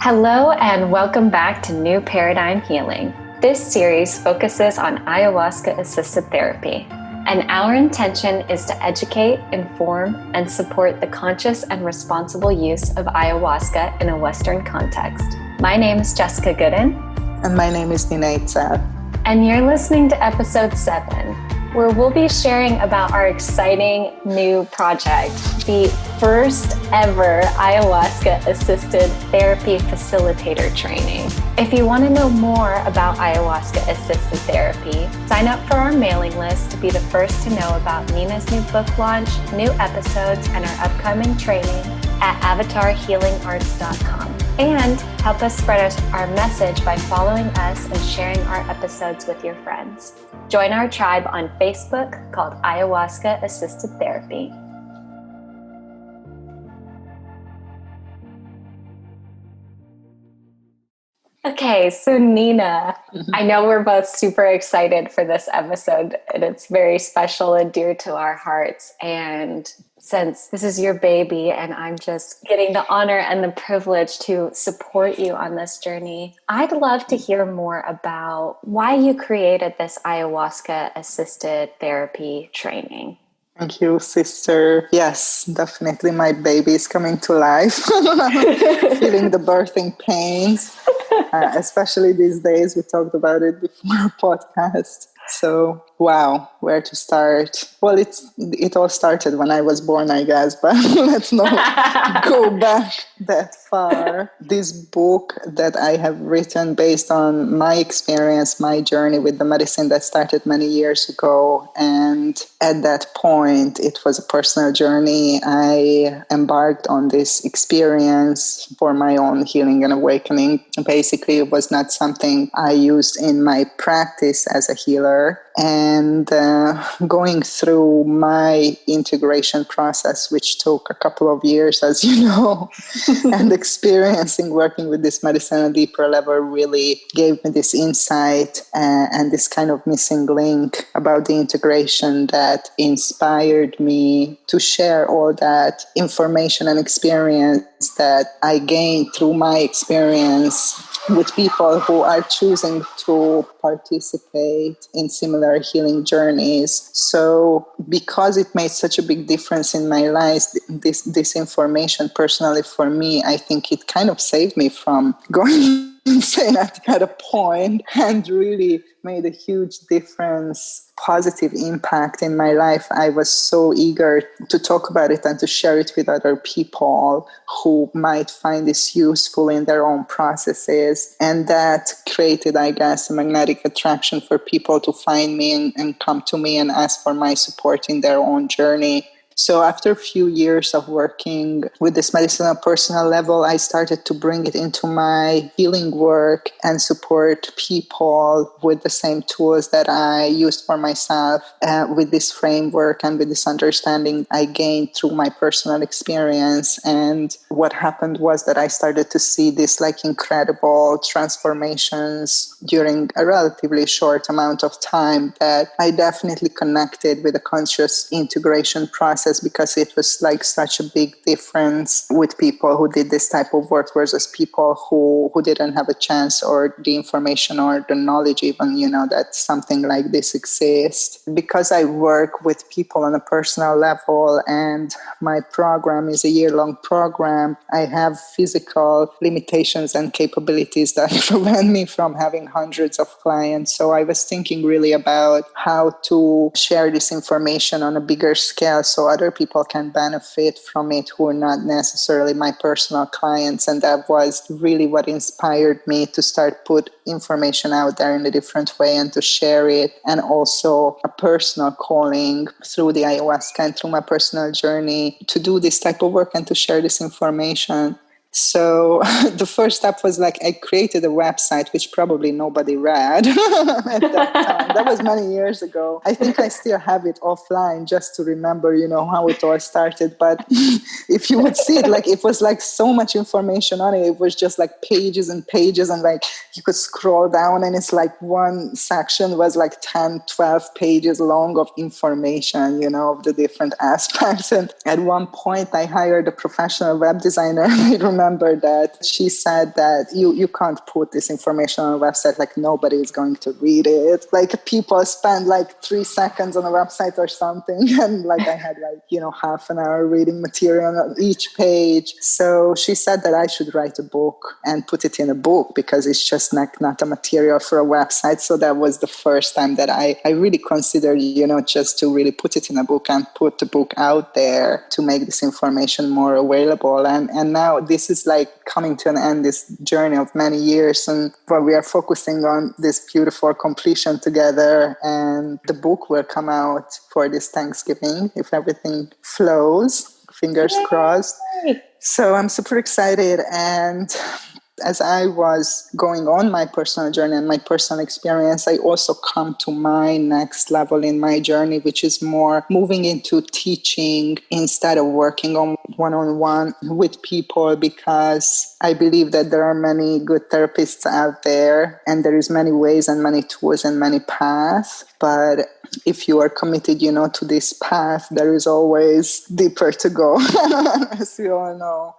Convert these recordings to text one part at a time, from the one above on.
Hello and welcome back to New Paradigm Healing. This series focuses on Ayahuasca Assisted Therapy, and our intention is to educate, inform, and support the conscious and responsible use of ayahuasca in a Western context. My name is Jessica Gooden. And my name is Ep.7. And you're listening to Episode 7, where we'll be sharing about our exciting new project, the first ever Ayahuasca Assisted Therapy Facilitator training. If you want to know more about Ayahuasca Assisted Therapy, sign up for our mailing list to be the first to know about Nina's new book launch, new episodes, and our upcoming training at avatarhealingarts.com. And help us spread our message by following us and sharing our episodes with your friends. Join our tribe on Facebook called Ayahuasca Assisted Therapy. Okay, so Nina, I know we're both super excited for this episode, and it's very special and dear to our hearts. And since this is your baby and I'm just getting the honor and the privilege to support you on this journey, I'd love to hear more about why you created this Ayahuasca Assisted Therapy training. Thank you, sister. Yes, definitely my baby is coming to life. Feeling the birthing pains, especially these days. We talked about it before our podcast. So, wow, where to start? Well, it all started when I was born, I guess, but let's not go back that far. This book that I have written based on my experience, my journey with the medicine that started many years ago. And at that point, it was a personal journey. I embarked on this experience for my own healing and awakening. Basically, it was not something I used in my practice as a healer. And going through my integration process, which took a couple of years, as you know, and experiencing working with this medicine on a deeper level really gave me this insight and this kind of missing link about the integration that inspired me to share all that information and experience that I gained through my experience with people who are choosing to participate in similar healing journeys. So because it made such a big difference in my life, this information personally for me, I think it kind of saved me from going insane at a point and really made a huge difference, positive impact in my life. I was so eager to talk about it and to share it with other people who might find this useful in their own processes. And that created, I guess, a magnetic attraction for people to find me and come to me and ask for my support in their own journey. So after a few years of working with this medicine on a personal level, I started to bring it into my healing work and support people with the same tools that I used for myself with this framework and with this understanding I gained through my personal experience. And what happened was that I started to see this incredible transformations during a relatively short amount of time that I definitely connected with a conscious integration process, because it was such a big difference with people who did this type of work versus people who didn't have a chance or the information or the knowledge even, that something like this exists. Because I work with people on a personal level and my program is a year-long program, I have physical limitations and capabilities that prevent me from having hundreds of clients. So I was thinking really about how to share this information on a bigger scale so other people can benefit from it who are not necessarily my personal clients. And that was really what inspired me to start put information out there in a different way and to share it. And also a personal calling through the ayahuasca and through my personal journey to do this type of work and to share this information. So the first step was I created a website, which probably nobody read at that time. That was many years ago. I think I still have it offline just to remember, how it all started. But if you would see it, it was so much information on it. It was just pages and pages, and you could scroll down and it's one section was 10, 12 pages long of information, of the different aspects. And at one point I hired a professional web designer. I remember remember that she said that you can't put this information on a website, like nobody is going to read it. Like people spend like 3 seconds on a website or something. And like I had like, half an hour reading material on each page. So she said that I should write a book and put it in a book because it's just not a material for a website. So that was the first time that I really considered, just to really put it in a book and put the book out there to make this information more available. And now this is like coming to an end, this journey of many years, and where we are focusing on this beautiful completion together. And the book will come out for this Thanksgiving if everything flows. Fingers crossed. So I'm super excited. And as I was going on my personal journey and my personal experience, I also come to my next level in my journey, which is more moving into teaching instead of working on one-on-one with people, because I believe that there are many good therapists out there and there is many ways and many tools and many paths. But if you are committed, to this path, there is always deeper to go, as you all know.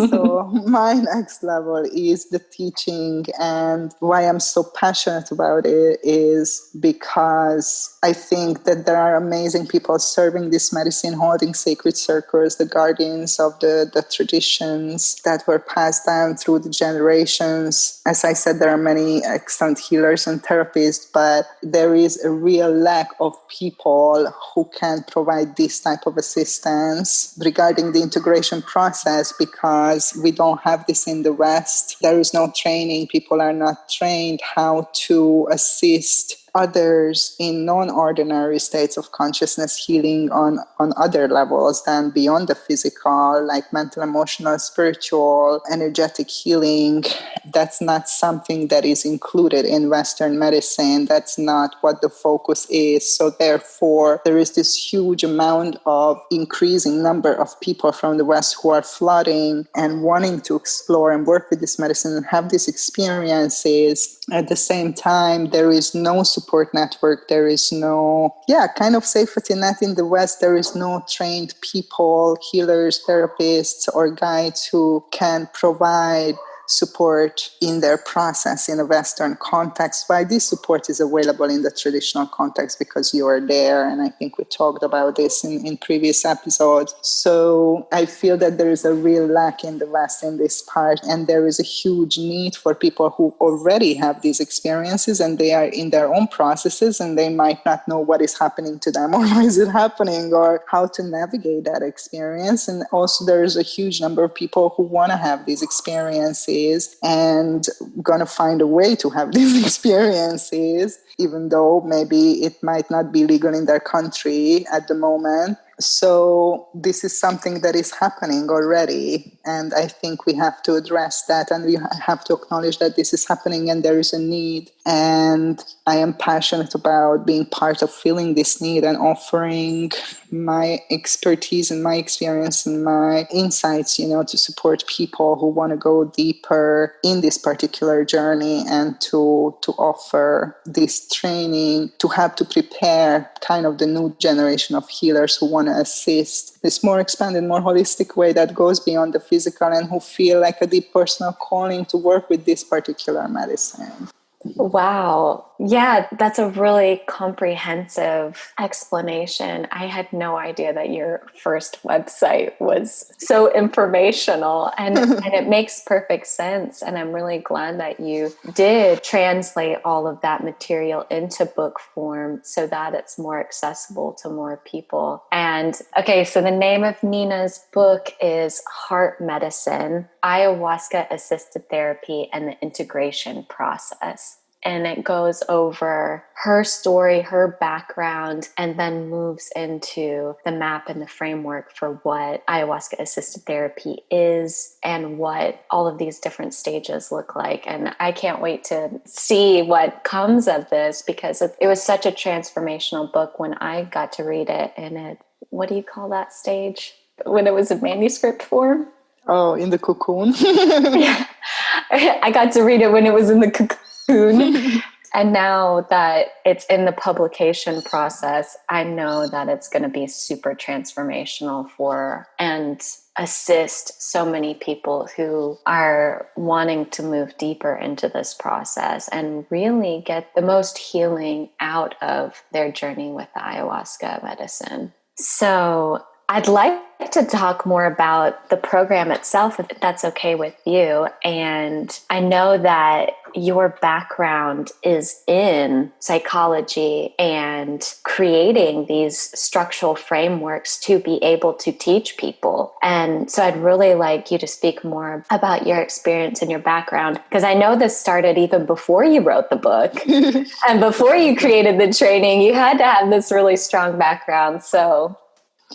So my next level is the teaching, and why I'm so passionate about it is because I think that there are amazing people serving this medicine, holding sacred circles, the guardians of the traditions that were passed down through the generations. As I said, there are many excellent healers and therapists, but there is a real lack of people who can provide this type of assistance regarding the integration process, because we don't have this in the West. There is no training. People are not trained how to assist others in non-ordinary states of consciousness healing on other levels than beyond the physical, like mental, emotional, spiritual, energetic healing. That's not something that is included in Western medicine. That's not what the focus is. So therefore, there is this huge amount of increasing number of people from the West who are flooding and wanting to explore and work with this medicine and have these experiences. At the same time, there is no support network. There is no, kind of safety net in the West. There is no trained people, healers, therapists, or guides who can provide support in their process in a Western context. Why this support is available in the traditional context, because you are there. And I think we talked about this in previous episodes. So I feel that there is a real lack in the West in this part. And there is a huge need for people who already have these experiences and they are in their own processes and they might not know what is happening to them or why is it happening or how to navigate that experience. And also there is a huge number of people who want to have these experiences and gonna find a way to have these experiences, even though maybe it might not be legal in their country at the moment. So this is something that is happening already. And I think we have to address that and we have to acknowledge that this is happening and there is a need. And I am passionate about being part of filling this need and offering my expertise and my experience and my insights, to support people who want to go deeper in this particular journey and to offer this training to help to prepare kind of the new generation of healers who want to assist this more expanded, more holistic way that goes beyond the physical and who feel like a deep personal calling to work with this particular medicine. Wow. Yeah, that's a really comprehensive explanation. I had no idea that your first website was so informational and it makes perfect sense. And I'm really glad that you did translate all of that material into book form so that it's more accessible to more people. And okay, so the name of Nina's book is Heart Medicine, Ayahuasca Assisted Therapy and the Integration Process. And it goes over her story, her background, and then moves into the map and the framework for what ayahuasca assisted therapy is and what all of these different stages look like. And I can't wait to see what comes of this because it was such a transformational book when I got to read it. And what do you call that stage? When it was in manuscript form? Oh, in the cocoon. Yeah. I got to read it when it was in the cocoon. And now that it's in the publication process, I know that it's going to be super transformational for and assist so many people who are wanting to move deeper into this process and really get the most healing out of their journey with the ayahuasca medicine. So I'd like to talk more about the program itself, if that's okay with you. And I know that your background is in psychology and creating these structural frameworks to be able to teach people. And so I'd really like you to speak more about your experience and your background, because I know this started even before you wrote the book and before you created the training. You had to have this really strong background. So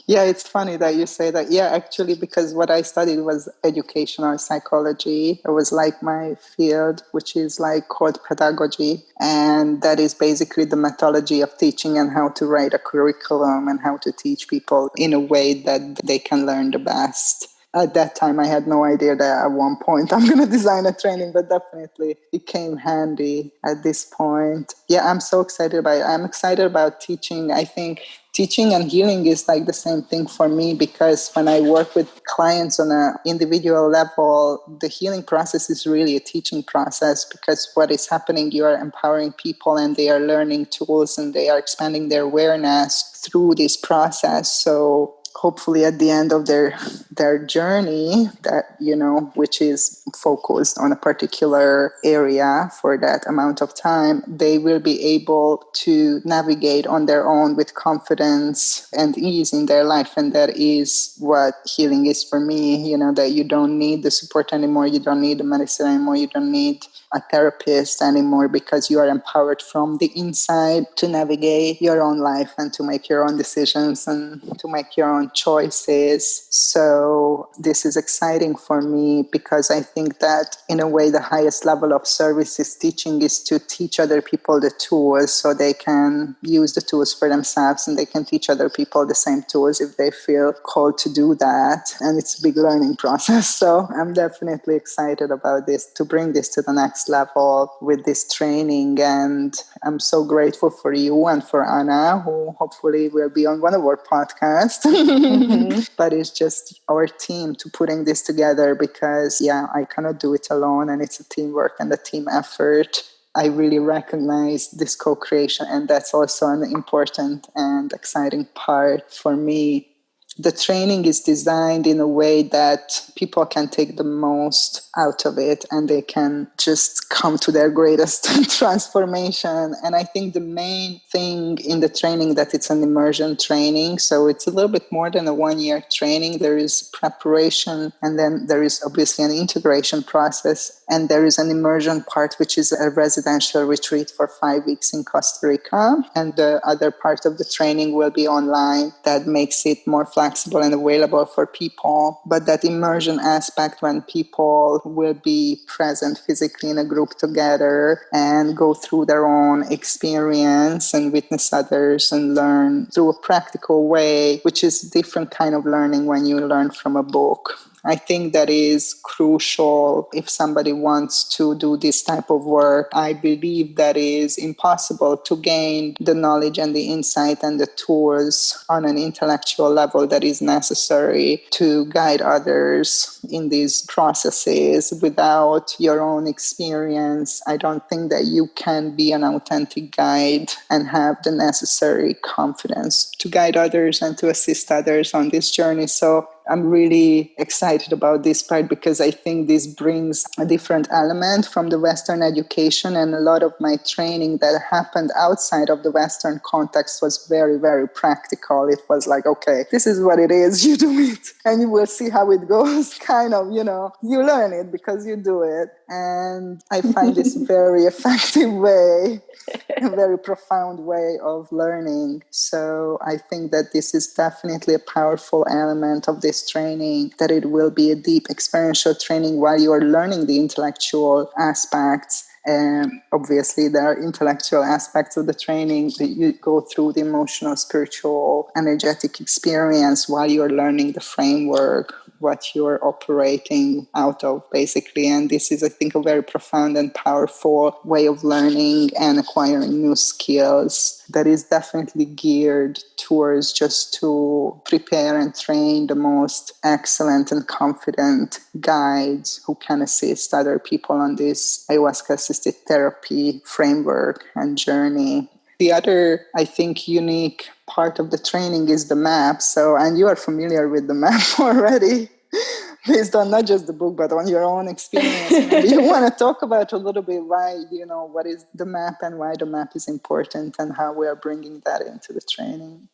yeah, it's funny that you say that. Yeah, actually, because what I studied was educational psychology. It was like my field, which is like called pedagogy. And that is basically the methodology of teaching and how to write a curriculum and how to teach people in a way that they can learn the best. At that time, I had no idea that at one point I'm going to design a training, but definitely it came handy at this point. Yeah, I'm so excited about it. I'm excited about teaching. I think teaching and healing is like the same thing for me, because when I work with clients on an individual level, the healing process is really a teaching process, because what is happening, you are empowering people and they are learning tools and they are expanding their awareness through this process. So hopefully at the end of their journey, that, you know, which is focused on a particular area for that amount of time, they will be able to navigate on their own with confidence and ease in their life. And that is what healing is for me, you know, that you don't need the support anymore, you don't need the medicine anymore, you don't need a therapist anymore, because you are empowered from the inside to navigate your own life and to make your own decisions and to make your own choices. So this is exciting for me, because I think that in a way the highest level of service is teaching, is to teach other people the tools so they can use the tools for themselves, and they can teach other people the same tools if they feel called to do that. And it's a big learning process. So I'm definitely excited about this, to bring this to the next level with this training. And I'm so grateful for you and for Anna, who hopefully will be on one of our podcasts. Mm-hmm. But it's just our team to putting this together, because yeah, I cannot do it alone, and it's a teamwork and a team effort. I really recognize this co-creation, and that's also an important and exciting part for me. The training is designed in a way that people can take the most out of it, and they can just come to their greatest transformation. And I think the main thing in the training, that it's an immersion training. So it's a little bit more than a 1-year training. There is preparation, and then there is obviously an integration process. And there is an immersion part, which is a residential retreat for 5 weeks in Costa Rica. And the other part of the training will be online. That makes it more flexible and available for people. But that immersion aspect, when people will be present physically in a group together and go through their own experience and witness others and learn through a practical way, which is a different kind of learning when you learn from a book. I think that is crucial if somebody wants to do this type of work. I believe that is impossible to gain the knowledge and the insight and the tools on an intellectual level that is necessary to guide others in these processes without your own experience. I don't think that you can be an authentic guide and have the necessary confidence to guide others and to assist others on this journey. So I'm really excited about this part, because I think this brings a different element from the Western education. And a lot of my training that happened outside of the Western context was very, very practical. It was like, okay, this is what it is. You do it and you will see how it goes. Kind of, you know, you learn it because you do it. And I find this very effective way, a very profound way of learning. So I think that this is definitely a powerful element of this training, that it will be a deep experiential training while you are learning the intellectual aspects. And obviously there are intellectual aspects of the training that you go through the emotional, spiritual, energetic experience while you're learning the framework. what you're operating out of, basically. And this is, I think, a very profound and powerful way of learning and acquiring new skills that is definitely geared towards just to prepare and train the most excellent and confident guides who can assist other people on this ayahuasca assisted therapy framework and journey. The other, I think, unique part of the training is the map. So, and you are familiar with the map already, based on not just the book, but on your own experience. Maybe you want to talk about a little bit why, what is the map and why the map is important and how we are bringing that into the training.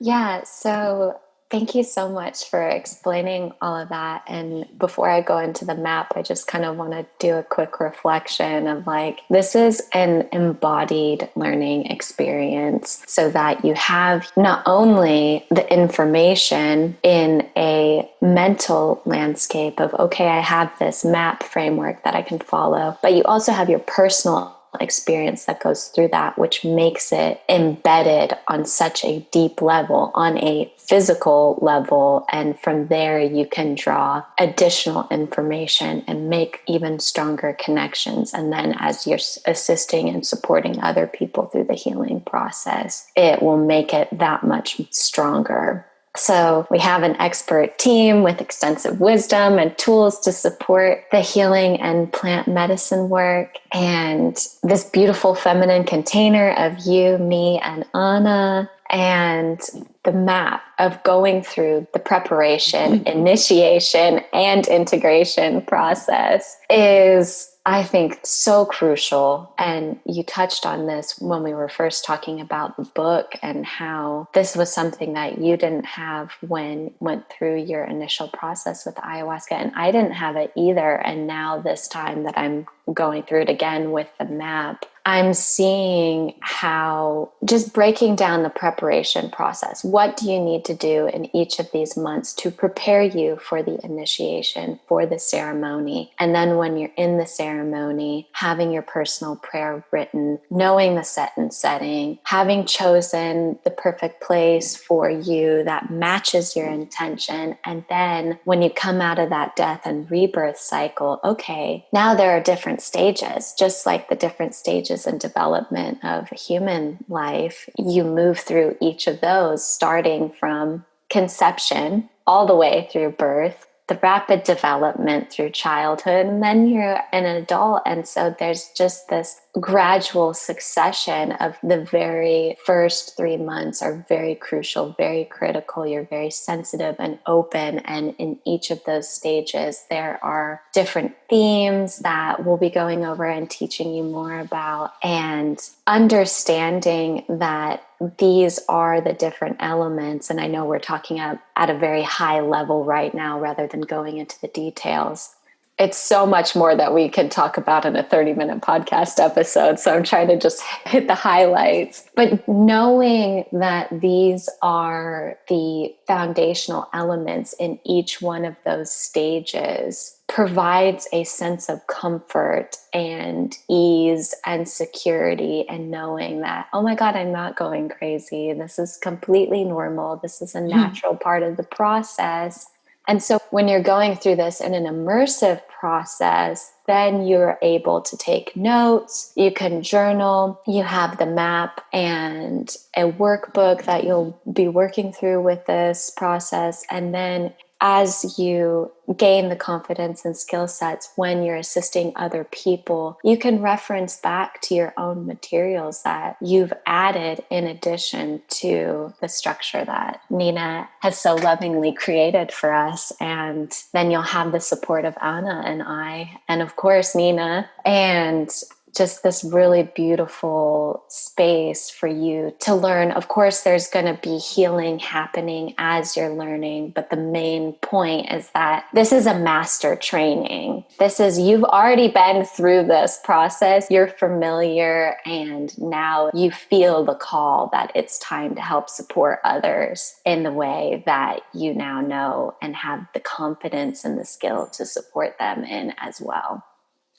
Yeah, so thank you so much for explaining all of that. And before I go into the map, I just kind of want to do a quick reflection of this is an embodied learning experience, so that you have not only the information in a mental landscape of, okay, I have this map framework that I can follow, but you also have your personal experience that goes through that, which makes it embedded on such a deep level, on a physical level. And from there, you can draw additional information and make even stronger connections. And then as you're assisting and supporting other people through the healing process, it will make it that much stronger. So we have an expert team with extensive wisdom and tools to support the healing and plant medicine work. And this beautiful feminine container of you, me, and Anna, and the map of going through the preparation, initiation, and integration process is, I think, so crucial. And you touched on this when we were first talking about the book and how this was something that you didn't have when you went through your initial process with ayahuasca. And I didn't have it either. And now this time that I'm going through it again with the map, I'm seeing how just breaking down the preparation process. What do you need to do in each of these months to prepare you for the initiation, for the ceremony? And then when you're in the ceremony, having your personal prayer written, knowing the set and setting, having chosen the perfect place for you that matches your intention. And then when you come out of that death and rebirth cycle, okay, now there are different stages, just like the different stages and development of human life. You move through each of those, starting from conception all the way through birth, the rapid development through childhood, and then you're an adult. And so there's just this gradual succession of the very first 3 months are very crucial, very critical. You're very sensitive and open. And in each of those stages, there are different themes that we'll be going over and teaching you more about, and understanding that these are the different elements. And I know we're talking at a very high level right now rather than going into the details. It's so much more that we can talk about in a 30-minute podcast episode. So I'm trying to just hit the highlights. But knowing that these are the foundational elements in each one of those stages provides a sense of comfort and ease and security, and knowing that, oh my God, I'm not going crazy. This is completely normal. This is a natural part of the process. And so when you're going through this in an immersive process, then you're able to take notes, you can journal, you have the map and a workbook that you'll be working through with this process. And then as you gain the confidence and skill sets when you're assisting other people, you can reference back to your own materials that you've added in addition to the structure that Nina has so lovingly created for us. And then you'll have the support of Anna and I, and of course, Nina, and just this really beautiful space for you to learn. Of course, there's going to be healing happening as you're learning, but the main point is that this is a master training. You've already been through this process, you're familiar, and now you feel the call that it's time to help support others in the way that you now know and have the confidence and the skill to support them in as well.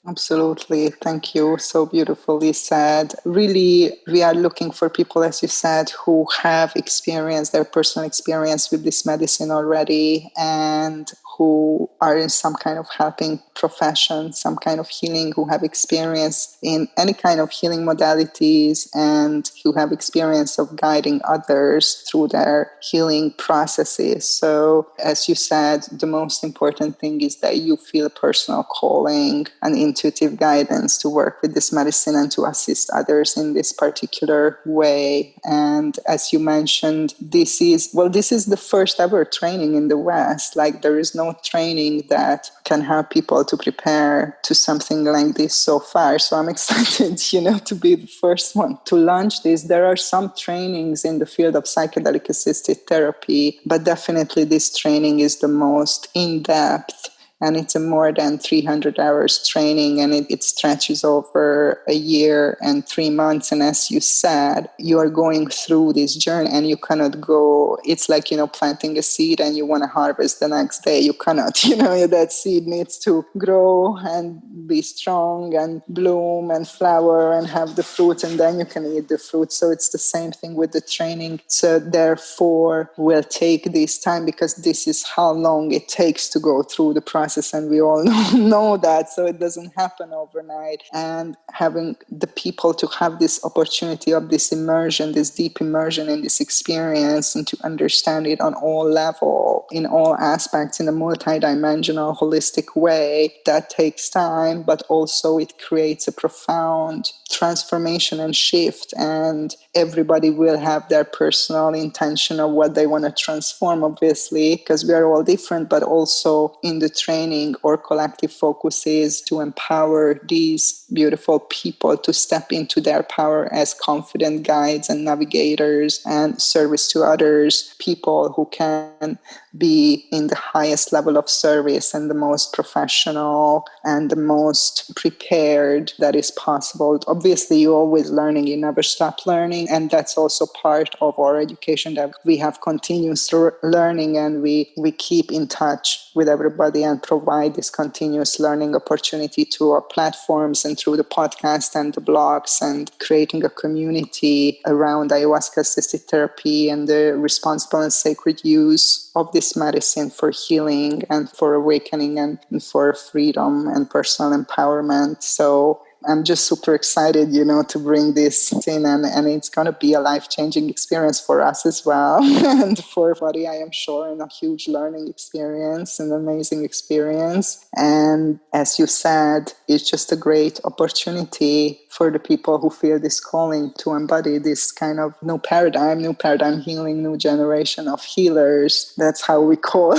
Absolutely. Thank you. So beautifully said. Really, we are looking for people, as you said, who have experienced their personal experience with this medicine already and who are in some kind of helping profession, some kind of healing, who have experience in any kind of healing modalities, and who have experience of guiding others through their healing processes. So, as you said, the most important thing is that you feel a personal calling and intuitive guidance to work with this medicine and to assist others in this particular way. And as you mentioned, this is the first ever training in the West. Like, there is no training that can help people to prepare to something like this so far. So I'm excited, to be the first one to launch this. There are some trainings in the field of psychedelic assisted therapy, but definitely this training is the most in-depth, and it's a more than 300 hours training, and it stretches over a year and 3 months. And as you said, you are going through this journey, and you cannot go, it's like, planting a seed and you want to harvest the next day. You cannot, that seed needs to grow and be strong and bloom and flower and have the fruit, and then you can eat the fruit. So it's the same thing with the training. So therefore, we'll take this time, because this is how long it takes to go through the process. And we all know that. So it doesn't happen overnight. And having the people to have this opportunity of this immersion, this deep immersion in this experience, and to understand it on all levels, in all aspects, in a multidimensional, holistic way, that takes time, but also it creates a profound transformation and shift. And everybody will have their personal intention of what they want to transform, obviously, because we are all different, but also in the training, or collective focus is to empower these beautiful people to step into their power as confident guides and navigators and service to others, people who can be in the highest level of service and the most professional and the most prepared that is possible. Obviously, you're always learning, you never stop learning, and that's also part of our education, that we have continuous learning, and we keep in touch with everybody and provide this continuous learning opportunity through our platforms and through the podcast and the blogs, and creating a community around ayahuasca assisted therapy and the responsible and sacred use of this medicine for healing and for awakening and for freedom and personal empowerment. So I'm just super excited, to bring this in, and it's going to be a life-changing experience for us as well, and for everybody, I am sure, and a huge learning experience, an amazing experience. And as you said, it's just a great opportunity for the people who feel this calling to embody this kind of new paradigm healing, new generation of healers. That's how we call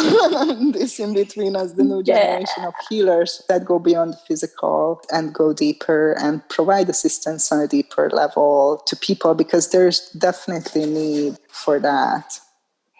this in between us, the new generation of healers that go beyond the physical and go deeper and provide assistance on a deeper level to people, because there's definitely need for that.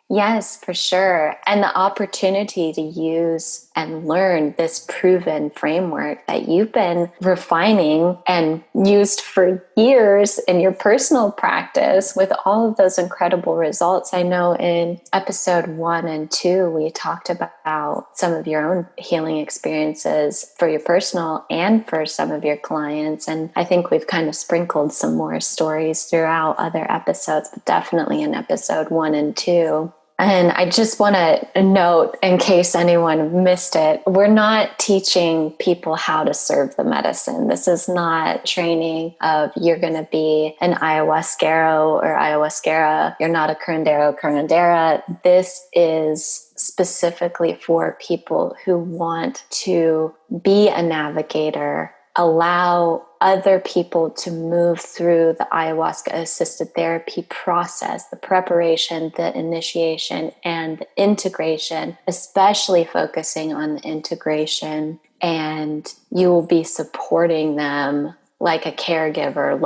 Yes, for sure. And the opportunity to use and learn this proven framework that you've been refining and used for years in your personal practice, with all of those incredible results. I know in episode 1 and 2, we talked about some of your own healing experiences for your personal and for some of your clients. And I think we've kind of sprinkled some more stories throughout other episodes, but definitely in episode 1 and 2. And I just want to note, in case anyone missed it, we're not teaching people how to serve the medicine. This is not training of you're going to be an ayahuasquero or ayahuasquera. You're not a curandera. This is specifically for people who want to be a navigator, allow other people to move through the ayahuasca assisted therapy process, the preparation, the initiation, and the integration, especially focusing on the integration. And you will be supporting them like a caregiver,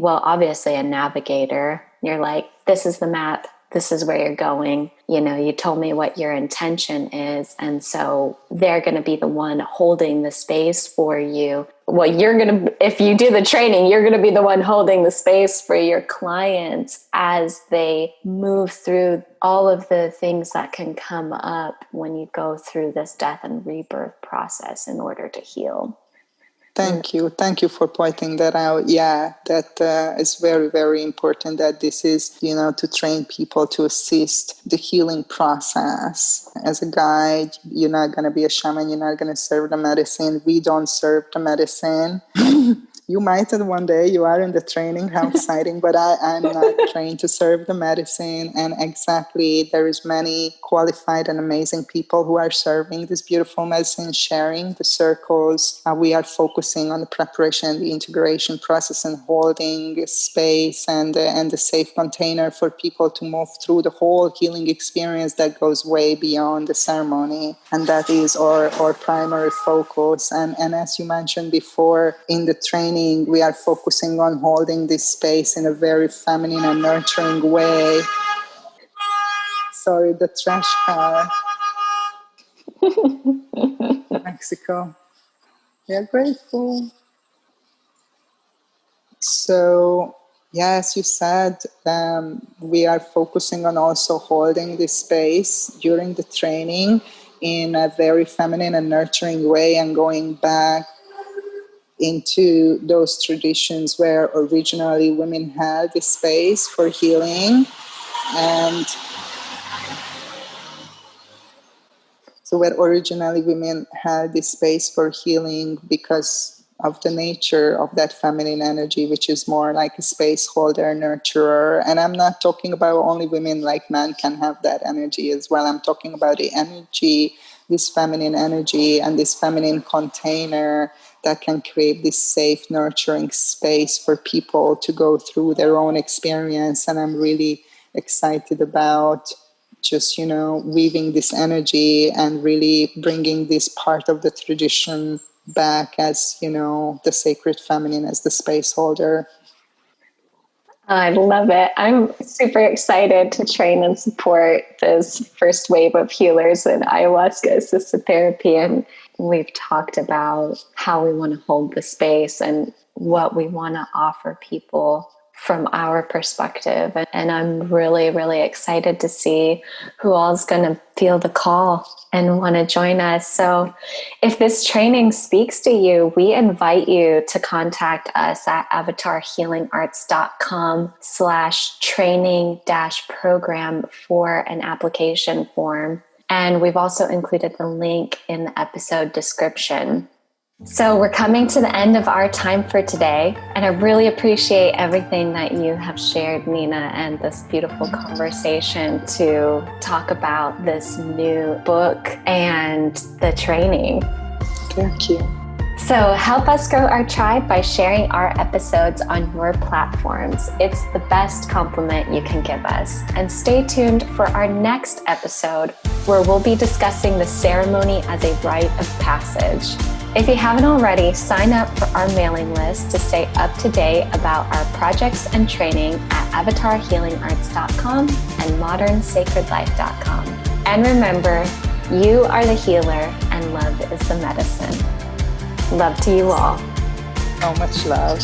obviously a navigator. You're like, this is the map. This is where you're going. You told me what your intention is. And so they're going to be the one holding the space for you. Well, if you do the training, you're going to be the one holding the space for your clients as they move through all of the things that can come up when you go through this death and rebirth process in order to heal. Thank you. Thank you for pointing that out. Yeah, that is very, very important that this is, to train people to assist the healing process. As a guide, you're not going to be a shaman. You're not going to serve the medicine. We don't serve the medicine. You might one day, you are in the training, how exciting, but I'm not trained to serve the medicine. And exactly, there is many qualified and amazing people who are serving this beautiful medicine, sharing the circles. We are focusing on the preparation, the integration process, and holding space and the safe container for people to move through the whole healing experience that goes way beyond the ceremony. And that is our primary focus. And as you mentioned before, in the training, we are focusing on holding this space in a very feminine and nurturing way. Sorry, the trash car. Mexico. We are grateful. So, as you said, we are focusing on also holding this space during the training in a very feminine and nurturing way, and going back into those traditions where originally women had the space for healing. And so where originally women had this space for healing because of the nature of that feminine energy, which is more like a space holder, nurturer. And I'm not talking about only women, like men can have that energy as well. I'm talking about the energy, this feminine energy and this feminine container that can create this safe, nurturing space for people to go through their own experience. And I'm really excited about just, weaving this energy and really bringing this part of the tradition back as, the sacred feminine, as the space holder. I love it. I'm super excited to train and support this first wave of healers in ayahuasca assisted therapy. And we've talked about how we want to hold the space and what we want to offer people from our perspective. And I'm really, really excited to see who all's going to feel the call and want to join us. So if this training speaks to you, we invite you to contact us at avatarhealingarts.com/training-program for an application form. And we've also included the link in the episode description. So we're coming to the end of our time for today, and I really appreciate everything that you have shared, Nina, and this beautiful conversation to talk about this new book and the training. Thank you. So help us grow our tribe by sharing our episodes on your platforms. It's the best compliment you can give us. And stay tuned for our next episode, where we'll be discussing the ceremony as a rite of passage. If you haven't already, sign up for our mailing list to stay up to date about our projects and training at avatarhealingarts.com and modernsacredlife.com. And remember, you are the healer and love is the medicine. Love to you all. So much love.